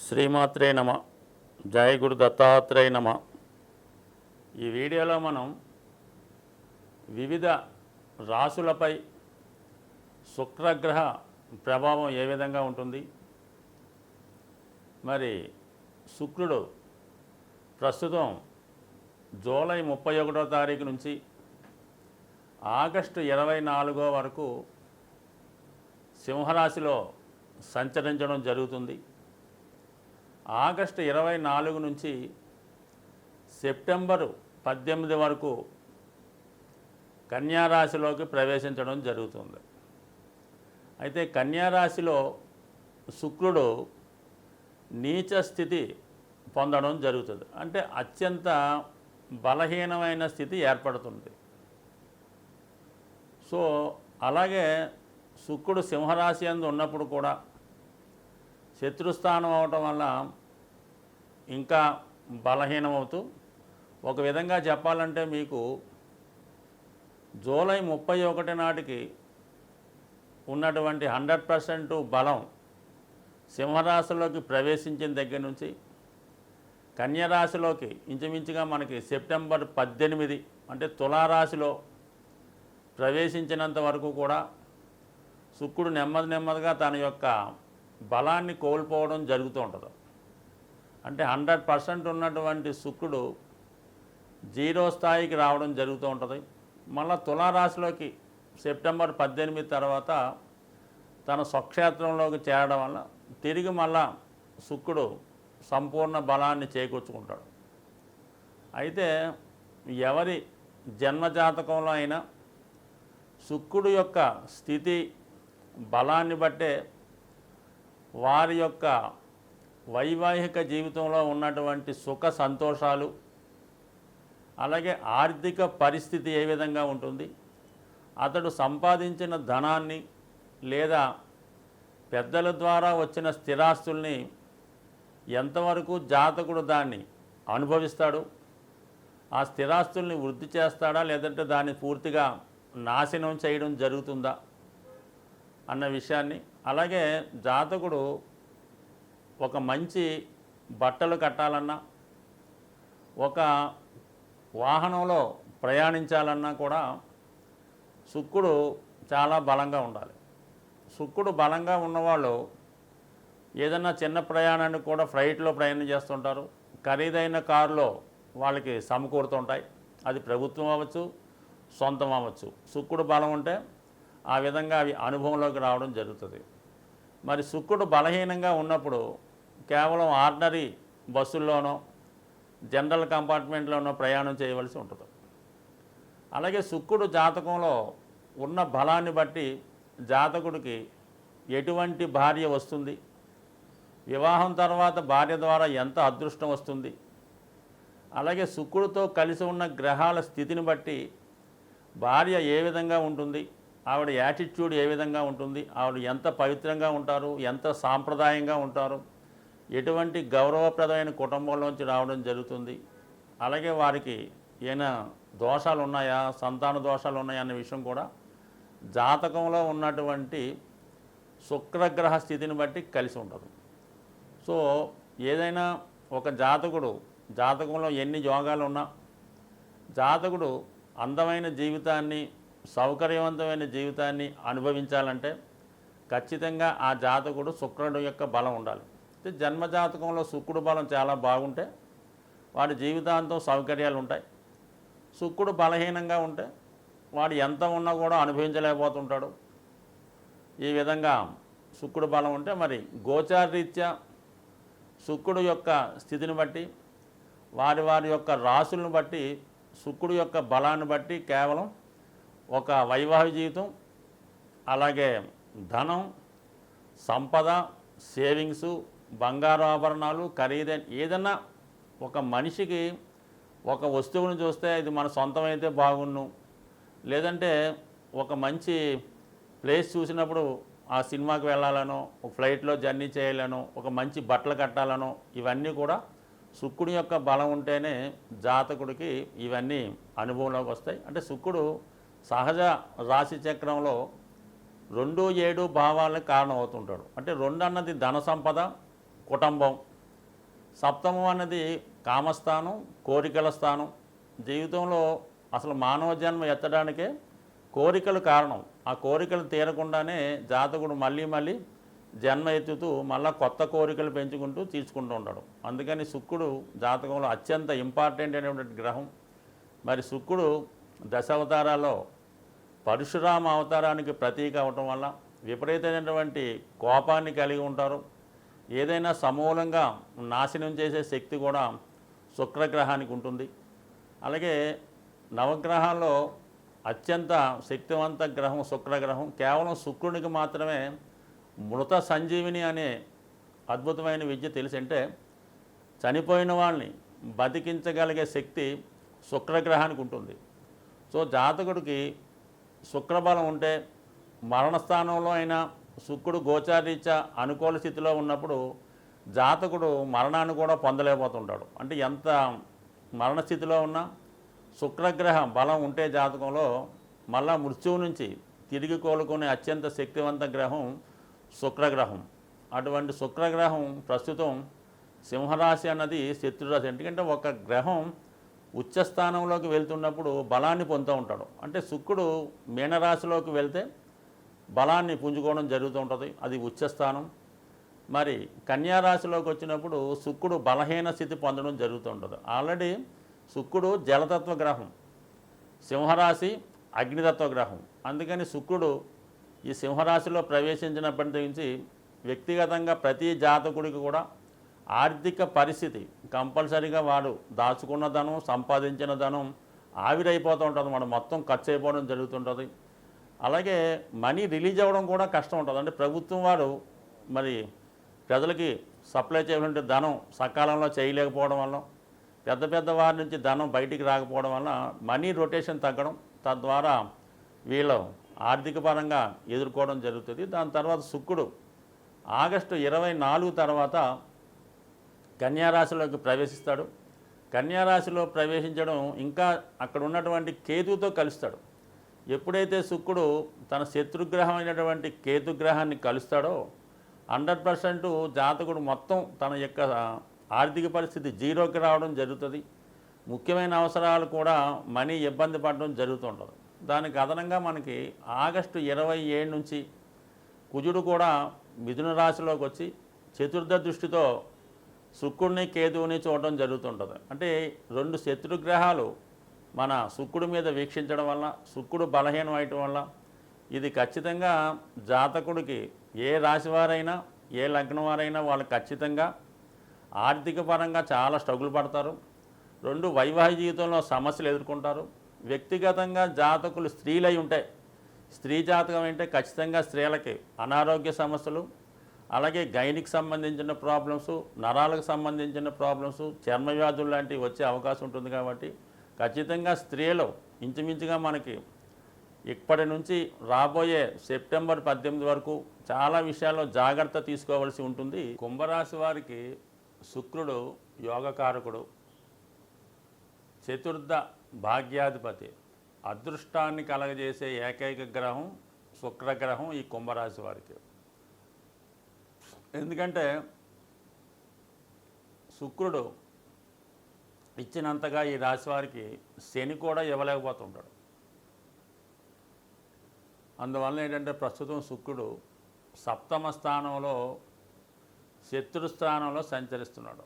శ్రీమాత్రే నమ. జయ గురు దత్తాత్రేయ నమ. ఈ వీడియోలో మనం వివిధ రాశులపై శుక్రగ్రహ ప్రభావం ఏ విధంగా ఉంటుంది, మరి శుక్రుడు ప్రస్తుతం జూలై 31వ తారీఖు నుంచి ఆగస్టు 24 వరకు సింహరాశిలో సంచరించడం జరుగుతుంది. ఆగస్టు 24 నుంచి సెప్టెంబరు 18 వరకు కన్యారాశిలోకి ప్రవేశించడం జరుగుతుంది. అయితే కన్యారాశిలో శుక్రుడు నీచ స్థితి పొందడం జరుగుతుంది. అంటే అత్యంత బలహీనమైన స్థితి ఏర్పడుతుంది. సో అలాగే శుక్రుడు సింహరాశి యందు ఉన్నప్పుడు కూడా శత్రుస్థానం అవటం వల్ల ఇంకా బలహీనమవుతూ, ఒక విధంగా చెప్పాలంటే మీకు జూలై 31 నాటికి ఉన్నటువంటి 100% బలం సింహరాశిలోకి ప్రవేశించిన దగ్గర నుంచి కన్యరాశిలోకి ఇంచుమించుగా మనకి సెప్టెంబర్ 18 అంటే తులారాశిలో ప్రవేశించినంత వరకు కూడా శుక్రుడు నెమ్మదిగా తన యొక్క బలాన్ని కోల్పోవడం జరుగుతూ ఉంటుంది. అంటే 100% ఉన్నటువంటి శుక్రుడు 0 స్థాయికి రావడం జరుగుతూ ఉంటుంది. మళ్ళీ తులారాశిలోకి సెప్టెంబర్ 18 తర్వాత తన స్వక్షేత్రంలోకి చేరడం వల్ల తిరిగి మళ్ళా శుక్రుడు సంపూర్ణ బలాన్ని చేకూర్చుకుంటాడు. అయితే ఎవరి జన్మజాతకంలో అయినా శుక్రుడు యొక్క స్థితి బలాన్ని బట్టే వారి యొక్క వైవాహిక జీవితంలో ఉన్నటువంటి సుఖ సంతోషాలు, అలాగే ఆర్థిక పరిస్థితి ఏ విధంగా ఉంటుంది, అతడు సంపాదించిన ధనాన్ని లేదా పెద్దల ద్వారా వచ్చిన స్థిరాస్తుల్ని ఎంతవరకు జాతకుడు దాన్ని అనుభవిస్తాడు, ఆ స్థిరాస్తుల్ని వృద్ధి చేస్తాడా లేదంటే దాన్ని పూర్తిగా నాశనం చేయడం జరుగుతుందా అన్న విషయాన్ని, అలాగే జాతకుడు ఒక మంచి బట్టలు కట్టాలన్నా, ఒక వాహనంలో ప్రయాణించాలన్నా కూడా శుక్రుడు చాలా బలంగా ఉండాలి. శుక్రుడు బలంగా ఉన్నవాళ్ళు ఏదన్నా చిన్న ప్రయాణానికి కూడా ఫ్లైట్లో ప్రయాణం చేస్తుంటారు. ఖరీదైన కారులో వాళ్ళకి సమకూరుతుంటాయి. అది ప్రభుత్వం అవ్వచ్చు, సొంతం అవ్వచ్చు. శుక్రుడు బలం ఉంటే ఆ విధంగా అవి అనుభవంలోకి రావడం జరుగుతుంది. మరి శుక్రుడు బలహీనంగా ఉన్నప్పుడు కేవలం ఆర్డినరీ బస్సుల్లోనో జనరల్ కంపార్ట్మెంట్లోనో ప్రయాణం చేయవలసి ఉంటుంది. అలాగే శుక్రుడు జాతకంలో ఉన్న బలాన్ని బట్టి జాతకుడికి ఎటువంటి భార్య వస్తుంది, వివాహం తర్వాత భార్య ద్వారా ఎంత అదృష్టం వస్తుంది, అలాగే శుక్రుడితో కలిసి ఉన్న గ్రహాల స్థితిని బట్టి భార్య ఏ విధంగా ఉంటుంది, ఆవిడ యాటిట్యూడ్ ఏ విధంగా ఉంటుంది, ఆవిడ ఎంత పవిత్రంగా ఉంటారు, ఎంత సాంప్రదాయంగా ఉంటారు, ఎటువంటి గౌరవప్రదమైన కుటుంబంలోంచి రావడం జరుగుతుంది, అలాగే వారికి ఏమైనా దోషాలు ఉన్నాయా, సంతాన దోషాలు ఉన్నాయా అనే విషయం కూడా జాతకంలో ఉన్నటువంటి శుక్రగ్రహ స్థితిని బట్టి కలిసి ఉంటుంది. సో ఏదైనా ఒక జాతకంలో ఎన్ని యోగాలు ఉన్నా జాతకుడు అందమైన జీవితాన్ని, సౌకర్యవంతమైన జీవితాన్ని అనుభవించాలంటే ఖచ్చితంగా ఆ జాతకుడు శుక్రుడు యొక్క బలం ఉండాలి. అయితే జన్మజాతకంలో శుక్రుడు బలం చాలా బాగుంటే వాడి జీవితాంతం సౌకర్యాలు ఉంటాయి. శుక్రుడు బలహీనంగా ఉంటే వాడు ఎంత ఉన్నా కూడా అనుభవించలేకపోతుంటాడు. ఈ విధంగా శుక్రుడు బలం ఉంటే మరి గోచారరీత్యా శుక్రుడు యొక్క స్థితిని బట్టి వారి యొక్క రాశులను బట్టి శుక్రుడు యొక్క బలాన్ని బట్టి కేవలం ఒక వైవాహిక జీవితం, అలాగే ధనం, సంపద, సేవింగ్సు, బంగారు ఆభరణాలు, ఖరీదైన ఏదన్నా ఒక మనిషికి ఒక వస్తువును చూస్తే ఇది మన సొంతమైతే బాగున్ను, లేదంటే ఒక మంచి ప్లేస్ చూసినప్పుడు ఆ సినిమాకి వెళ్ళాలనో, ఒక ఫ్లైట్లో జర్నీ చేయాలనో, ఒక మంచి బట్టలు కట్టాలనో, ఇవన్నీ కూడా శుక్రుడి యొక్క బలం ఉంటేనే జాతకుడికి ఇవన్నీ అనుభవంలోకి వస్తాయి. అంటే శుక్రుడు సహజ రాశి చక్రంలో 2, 7 భావాలకు కారణం అవుతుంటాడు. అంటే 2 అన్నది ధన సంపద, కుటుంబం, సప్తమం అన్నది కామస్థానం, కోరికల స్థానం. జీవితంలో అసలు మానవ జన్మ ఎత్తడానికే కోరికలు కారణం. ఆ కోరికలు తీరకుండానే జాతకుడు మళ్ళీ మళ్ళీ జన్మ ఎత్తుతూ మళ్ళీ కొత్త కోరికలు పెంచుకుంటూ తీర్చుకుంటూ ఉంటాడు. అందుకని శుక్రుడు జాతకంలో అత్యంత ఇంపార్టెంట్ అయినటువంటి గ్రహం. మరి శుక్రుడు దశావతారాల్లో పరశురామ అవతారానికి ప్రతీక అవటం వల్ల విపరీతమైనటువంటి కోపాన్ని కలిగి ఉంటారు. ఏదైనా సమూలంగా నాశనం చేసే శక్తి కూడా శుక్రగ్రహానికి ఉంటుంది. అలాగే నవగ్రహాల్లో అత్యంత శక్తివంత గ్రహం శుక్రగ్రహం. కేవలం శుక్రునికి మాత్రమే మృత సంజీవిని అనే అద్భుతమైన విద్య తెలిసింటే చనిపోయిన వాళ్ళని బతికించగలిగే శక్తి శుక్రగ్రహానికి ఉంటుంది. సో జాతకుడికి శుక్రబలం ఉంటే మరణస్థానంలో అయినా శుక్రుడు గోచారీత్యా అనుకూల స్థితిలో ఉన్నప్పుడు జాతకుడు మరణాన్ని కూడా పొందలేకపోతుంటాడు. అంటే ఎంత మరణస్థితిలో ఉన్నా శుక్రగ్రహ బలం ఉంటే జాతకంలో మళ్ళా మృత్యువు నుంచి తిరిగి కోలుకునే అత్యంత శక్తివంత గ్రహం శుక్రగ్రహం. అటువంటి శుక్రగ్రహం ప్రస్తుతం సింహరాశి అన్నది శత్రురాశి. ఎందుకంటే ఒక గ్రహం ఉచ్చస్థానంలోకి వెళ్తున్నప్పుడు బలాన్ని పొందుతూ ఉంటాడు. అంటే శుక్రుడు మీనరాశిలోకి వెళ్తే బలాన్ని పుంజుకోవడం జరుగుతూ ఉంటుంది, అది ఉచ్చస్థానం. మరి కన్యారాశిలోకి వచ్చినప్పుడు శుక్రుడు బలహీన స్థితి పొందడం జరుగుతూ ఉంటుంది. ఆల్రెడీ శుక్రుడు జలతత్వ గ్రహం, సింహరాశి అగ్నితత్వ గ్రహం. అందుకని శుక్రుడు ఈ సింహరాశిలో ప్రవేశించినప్పటి నుంచి వ్యక్తిగతంగా ప్రతి జాతకుడికి కూడా ఆర్థిక పరిస్థితి కంపల్సరీగా వాడు దాచుకున్న ధనం, సంపాదించిన ధనం ఆవిరైపోతూ ఉంటుంది, మనం మొత్తం ఖర్చు అయిపోవడం జరుగుతుంటుంది. అలాగే మనీ రిలీజ్ అవ్వడం కూడా కష్టం ఉంటుంది. అంటే ప్రభుత్వం వారు మరి ప్రజలకి సప్లై చేయవలసిన ధనం సకాలంలో చేయలేకపోవడం వల్ల, పెద్ద పెద్ద వారి నుంచి ధనం బయటికి రాకపోవడం వల్ల మనీ రొటేషన్ తగ్గడం, తద్వారా వీళ్ళు ఆర్థిక పరంగా ఎదుర్కోవడం జరుగుతుంది. దాని తర్వాత శుక్రుడు ఆగస్టు 24 తర్వాత కన్యారాశిలోకి ప్రవేశిస్తాడు. కన్యారాశిలో ప్రవేశించడం ఇంకా అక్కడ ఉన్నటువంటి కేతుతో కలుస్తాడు. ఎప్పుడైతే శుక్రుడు తన శత్రుగ్రహం అయినటువంటి కేతుగ్రహాన్ని కలుస్తాడో 100% జాతకుడు మొత్తం తన యొక్క ఆర్థిక పరిస్థితి జీరోకి రావడం జరుగుతుంది. ముఖ్యమైన అవసరాలు కూడా మనీ ఇబ్బంది పడడం జరుగుతుంటుంది. దానికి అదనంగా మనకి ఆగస్టు 27 నుంచి కుజుడు కూడా మిథున రాశిలోకి వచ్చి చతుర్థ దృష్టితో శుక్రుడిని కేతువుని చూడటం జరుగుతుంటుంది. అంటే రెండు శత్రుగ్రహాలు మన శుక్రుడి మీద వీక్షించడం వల్ల, శుక్రుడు బలహీనం అవటం వల్ల ఇది ఖచ్చితంగా జాతకుడికి ఏ రాశి వారైనా ఏ లగ్నం వారైనా వాళ్ళు ఖచ్చితంగా ఆర్థిక పరంగా చాలా స్ట్రగుల్ పడతారు. రెండు వైవాహిక జీవితంలో సమస్యలు ఎదుర్కొంటారు. వ్యక్తిగతంగా జాతకులు స్త్రీలై ఉంటే, స్త్రీ జాతకం అంటే ఖచ్చితంగా స్త్రీలకి అనారోగ్య సమస్యలు, అలాగే గైనికి సంబంధించిన ప్రాబ్లమ్స్, నరాలకు సంబంధించిన ప్రాబ్లమ్స్, చర్మ వ్యాధులు లాంటివి వచ్చే అవకాశం ఉంటుంది. కాబట్టి ఖచ్చితంగా స్త్రీలు ఇంచుమించుగా మనకి ఇప్పటి నుంచి రాబోయే సెప్టెంబర్ 18 వరకు చాలా విషయాల్లో జాగ్రత్త తీసుకోవాల్సి ఉంటుంది. కుంభరాశి వారికి శుక్రుడు యోగకారకుడు, చతుర్థ భాగ్యాధిపతి, అదృష్టాన్ని కలగజేసే ఏకైక గ్రహం శుక్రగ్రహం ఈ కుంభరాశి వారికి. ఎందుకంటే శుక్రుడు ఇచ్చినంతగా ఈ రాశి వారికి శని కూడా ఇవ్వలేకపోతుంటాడు. అందువల్ల ఏంటంటే ప్రస్తుతం శుక్రుడు సప్తమ స్థానంలో శత్రుస్థానంలో సంచరిస్తున్నాడు.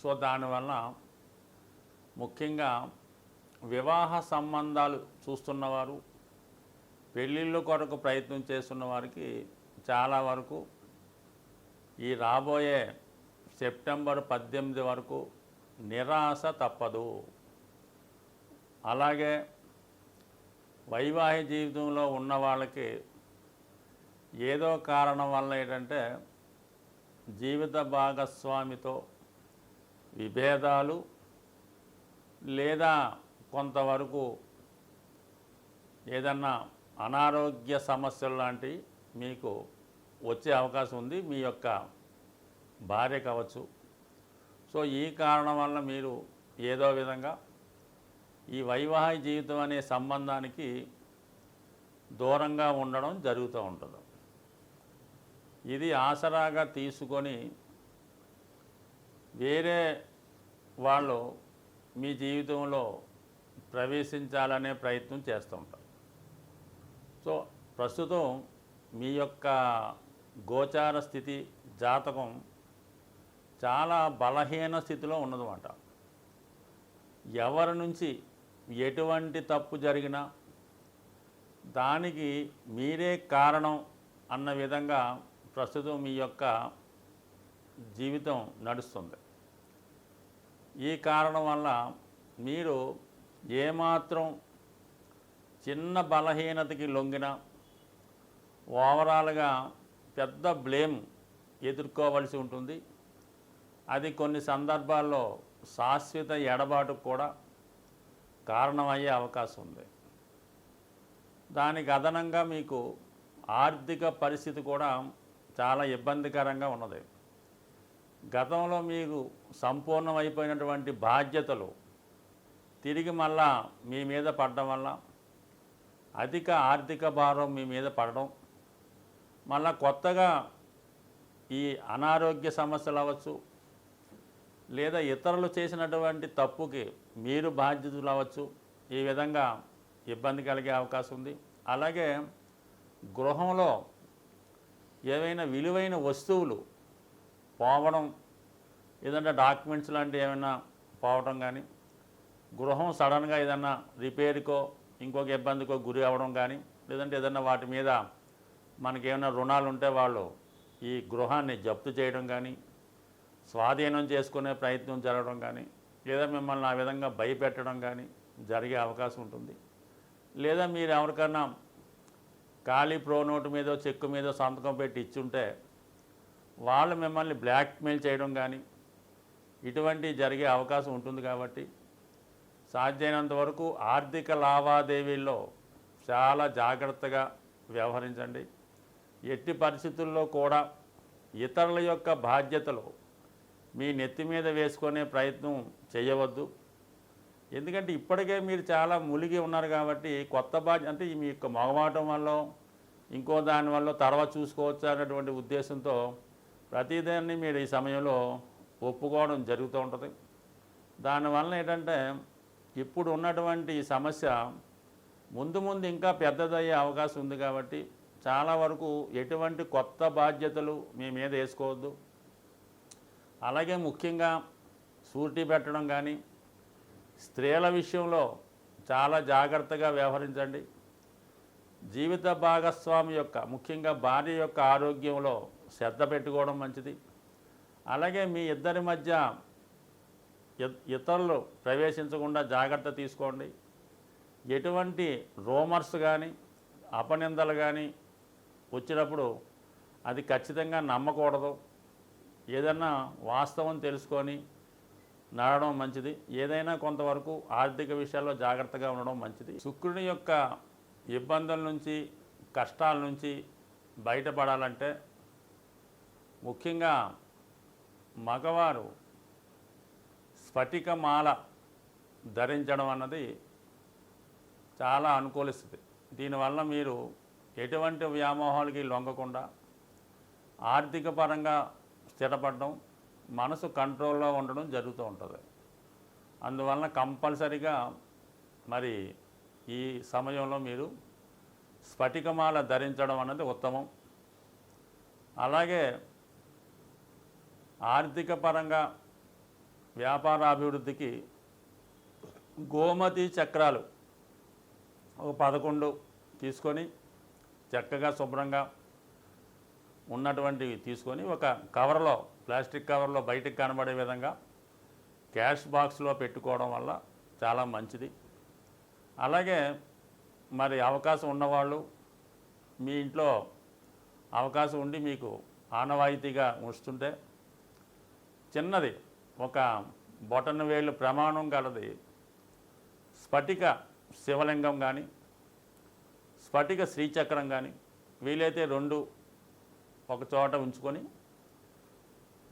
సో దానివల్ల ముఖ్యంగా వివాహ సంబంధాలు చూస్తున్నవారు, పెళ్ళిళ్ళ కొరకు ప్రయత్నం చేస్తున్న వారికి చాలా వరకు ఈ రాబోయే సెప్టెంబర్ 18 వరకు నిరాశ తప్పదు. అలాగే వైవాహిక జీవితంలో ఉన్న వాళ్ళకి ఏదో కారణం వల్ల ఏంటంటే జీవిత భాగస్వామితో విభేదాలు లేదా కొంతవరకు ఏదన్నా అనారోగ్య సమస్యలు లాంటివి మీకు వచ్చే అవకాశం ఉంది. మీ యొక్క భార్య కావచ్చు. సో ఈ కారణం వల్ల మీరు ఏదో విధంగా ఈ వైవాహిక జీవితం అనే సంబంధానికి దూరంగా ఉండడం జరుగుతూ ఉంటుంది. ఇది ఆసరాగా తీసుకొని వేరే వాళ్ళు మీ జీవితంలో ప్రవేశించాలనే ప్రయత్నం చేస్తూ ఉంటారు. సో ప్రస్తుతం మీ యొక్క గోచార స్థితి జాతకం చాలా బలహీన స్థితిలో ఉన్నదన్నమాట. ఎవరి నుంచి ఎటువంటి తప్పు జరిగినా దానికి మీరే కారణం అన్న విధంగా ప్రస్తుతం మీ యొక్క జీవితం నడుస్తుంది. ఈ కారణం వల్ల మీరు ఏమాత్రం చిన్న బలహీనతకి లొంగిన ఓవరాల్గా పెద్ద బ్లేమ్ ఎదుర్కోవలసి ఉంటుంది. అది కొన్ని సందర్భాల్లో శాశ్వత ఎడబాటుకు కూడా కారణమయ్యే అవకాశం ఉంది. దానికి అదనంగా మీకు ఆర్థిక పరిస్థితి కూడా చాలా ఇబ్బందికరంగా ఉన్నది. గతంలో మీకు సంపూర్ణమైపోయినటువంటి బాధ్యతలు తిరిగి మళ్ళా మీ మీద పడడం వల్ల అధిక ఆర్థిక భారం మీ మీద పడడం, మళ్ళా కొత్తగా ఈ అనారోగ్య సమస్యలు అవ్వచ్చు, లేదా ఇతరులు చేసినటువంటి తప్పుకి మీరు బాధ్యతలు అవ్వచ్చు. ఈ విధంగా ఇబ్బంది కలిగే అవకాశం ఉంది. అలాగే గృహంలో ఏవైనా విలువైన వస్తువులు పోవడం, ఏదైనా డాక్యుమెంట్స్ లాంటివి ఏమైనా పోవడం కానీ, గృహం సడన్గా ఏదన్నా రిపేర్కో ఇంకొక ఇబ్బందికో గురి అవ్వడం కానీ, లేదంటే ఏదన్నా వాటి మీద మనకేమైనా రుణాలు ఉంటే వాళ్ళు ఈ గృహాన్ని జప్తు చేయడం కానీ, స్వాధీనం చేసుకునే ప్రయత్నం జరగడం కానీ, లేదా మిమ్మల్ని ఆ విధంగా భయపెట్టడం కానీ జరిగే అవకాశం ఉంటుంది. లేదా మీరు ఎవరికైనా ఖాళీ ప్రో నోటు మీదో చెక్కు మీదో సంతకం పెట్టి ఇచ్చుంటే వాళ్ళు మిమ్మల్ని బ్లాక్మెయిల్ చేయడం కానీ ఇటువంటివి జరిగే అవకాశం ఉంటుంది. కాబట్టి సాధ్యమైనంత వరకు ఆర్థిక లావాదేవీల్లో చాలా జాగ్రత్తగా వ్యవహరించండి. ఎట్టి పరిస్థితుల్లో కూడా ఇతరుల యొక్క బాధ్యతలు మీ నెత్తి మీద వేసుకునే ప్రయత్నం చేయవద్దు. ఎందుకంటే ఇప్పటికే మీరు చాలా మునిగి ఉన్నారు కాబట్టి కొత్త బాధ్యత అంటే మీ యొక్క మొగమాటం వల్ల ఇంకో దానివల్ల తర్వాత చూసుకోవచ్చు అన్నటువంటి ఉద్దేశంతో ప్రతిదాన్ని మీరు ఈ సమయంలో ఒప్పుకోవడం జరుగుతూ ఉంటుంది. దానివల్ల ఏంటంటే ఇప్పుడు ఉన్నటువంటి ఈ సమస్య ముందు ముందు ఇంకా పెద్దదయ్యే అవకాశం ఉంది. కాబట్టి చాలా వరకు ఎటువంటి కొత్త బాధ్యతలు మీ మీద వేసుకోవద్దు. అలాగే ముఖ్యంగా షూరిటీ పెట్టడం కానీ, స్త్రీల విషయంలో చాలా జాగ్రత్తగా వ్యవహరించండి. జీవిత భాగస్వామి యొక్క ముఖ్యంగా భార్య యొక్క ఆరోగ్యంలో శ్రద్ధ పెట్టుకోవడం మంచిది. అలాగే మీ ఇద్దరి మధ్య ఇతరులు ప్రవేశించకుండా జాగ్రత్త తీసుకోండి. ఎటువంటి రూమర్స్ కానీ అపనిందలు కానీ వచ్చినప్పుడు అది ఖచ్చితంగా నమ్మకూడదు. ఏదన్నా వాస్తవం తెలుసుకొని నడవడం మంచిది. ఏదైనా కొంతవరకు ఆర్థిక విషయాల్లో జాగ్రత్తగా ఉండడం మంచిది. శుక్రుని యొక్క ఇబ్బందుల నుంచి కష్టాల నుంచి బయటపడాలంటే ముఖ్యంగా మగవారు స్ఫటికమాల ధరించడం అన్నది చాలా అనుకూలిస్తుంది. దీనివల్ల మీరు ఎటువంటి వ్యామోహాలకి లొంగకుండా ఆర్థిక పరంగా స్థిరపడడం, మనసు కంట్రోల్లో ఉండడం జరుగుతూ ఉంటుంది. అందువలన కంపల్సరిగా మరి ఈ సమయంలో మీరు స్ఫటికమాల ధరించడం అన్నది ఉత్తమం. అలాగే ఆర్థిక పరంగా వ్యాపార అభివృద్ధికి గోమతి చక్రాలు ఒక 11 తీసుకొని చక్కగా శుభ్రంగా ఉన్నటువంటివి తీసుకొని ఒక కవర్లో, ప్లాస్టిక్ కవర్లో బయటకు కనబడే విధంగా క్యాష్ బాక్స్లో పెట్టుకోవడం వల్ల చాలా మంచిది. అలాగే మరి అవకాశం ఉన్నవాళ్ళు మీ ఇంట్లో అవకాశం ఉండి మీకు ఆనవాయితీగా ఉంచుతుంటే చిన్నది ఒక బొటన వేలు ప్రమాణం గలది స్ఫటిక శివలింగం కానీ, స్ఫటిక శ్రీచక్రం కానీ వీలైతే 2 ఒక చోట ఉంచుకొని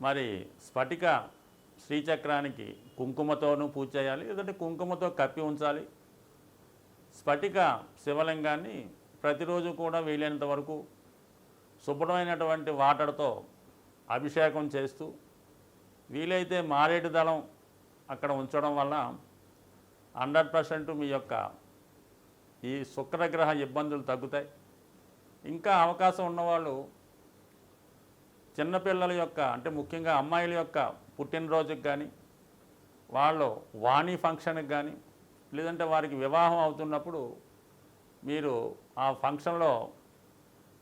మరి స్ఫటిక శ్రీచక్రానికి కుంకుమతోనూ పూజ చేయాలి, లేదంటే కుంకుమతో కప్పి ఉంచాలి. స్ఫటిక శివలింగాన్ని ప్రతిరోజు కూడా వీలైనంత వరకు శుభ్రమైనటువంటి వాటర్తో అభిషేకం చేస్తూ వీలైతే మారేడు దళం అక్కడ ఉంచడం వల్ల 100% మీ యొక్క ఈ శుక్రగ్రహ ఇబ్బందులు తగ్గుతాయి. ఇంకా అవకాశం ఉన్నవాళ్ళు చిన్నపిల్లల యొక్క అంటే ముఖ్యంగా అమ్మాయిల యొక్క పుట్టినరోజుకి కానీ, వాళ్ళు వాణి ఫంక్షన్కి కానీ, లేదంటే వారికి వివాహం అవుతున్నప్పుడు మీరు ఆ ఫంక్షన్లో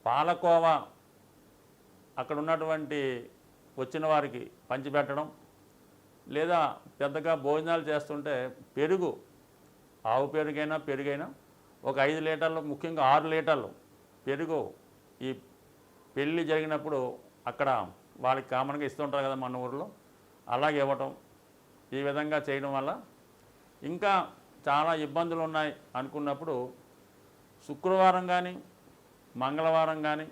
పాలకోవా అక్కడ ఉన్నటువంటి వచ్చిన వారికి పంచిపెట్టడం, లేదా పెద్దగా భోజనాలు చేస్తుంటే పెరుగు, ఆవు పెరుగైనా ఒక 5 లీటర్లు, ముఖ్యంగా 6 లీటర్లు పెరుగు ఈ పెళ్ళి జరిగినప్పుడు అక్కడ వాళ్ళకి కామన్గా ఇస్తుంటారు కదా మన ఊరిలో, అలాగే ఇవ్వటం. ఈ విధంగా చేయడం వల్ల ఇంకా చాలా ఇబ్బందులు ఉన్నాయి అనుకున్నప్పుడు శుక్రవారం కానీ, మంగళవారం కానీ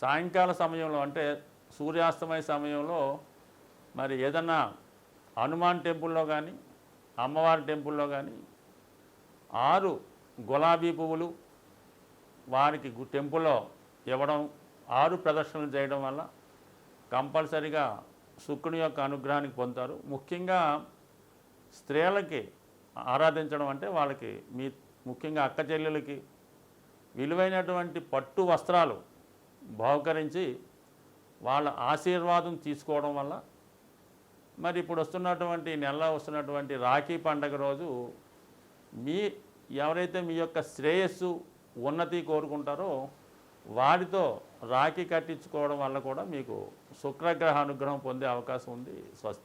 సాయంకాల సమయంలో అంటే సూర్యాస్తమయ సమయంలో మరి ఏదన్నా హనుమాన్ టెంపుల్లో కానీ, అమ్మవారి టెంపుల్లో కానీ 6 గులాబీ పువ్వులు వారికి టెంపుల్లో ఇవ్వడం, 6 ప్రదర్శనలు చేయడం వల్ల కంపల్సరిగా శుక్రుని యొక్క అనుగ్రహానికి పొందుతారు. ముఖ్యంగా స్త్రీలకి ఆరాధించడం అంటే వాళ్ళకి ముఖ్యంగా అక్క చెల్లెలకి విలువైనటువంటి పట్టు వస్త్రాలు బహుకరించి వాళ్ళ ఆశీర్వాదం తీసుకోవడం వల్ల మరి ఇప్పుడు వస్తున్నటువంటి నెలలో వస్తున్నటువంటి రాఖీ పండగ రోజు ఎవరైతే మీ యొక్క శ్రేయస్సు ఉన్నతి కోరుకుంటారో వారితో రాఖీ కట్టించుకోవడం వల్ల కూడా మీకు శుక్రగ్రహ అనుగ్రహం పొందే అవకాశం ఉంది. స్వస్తి.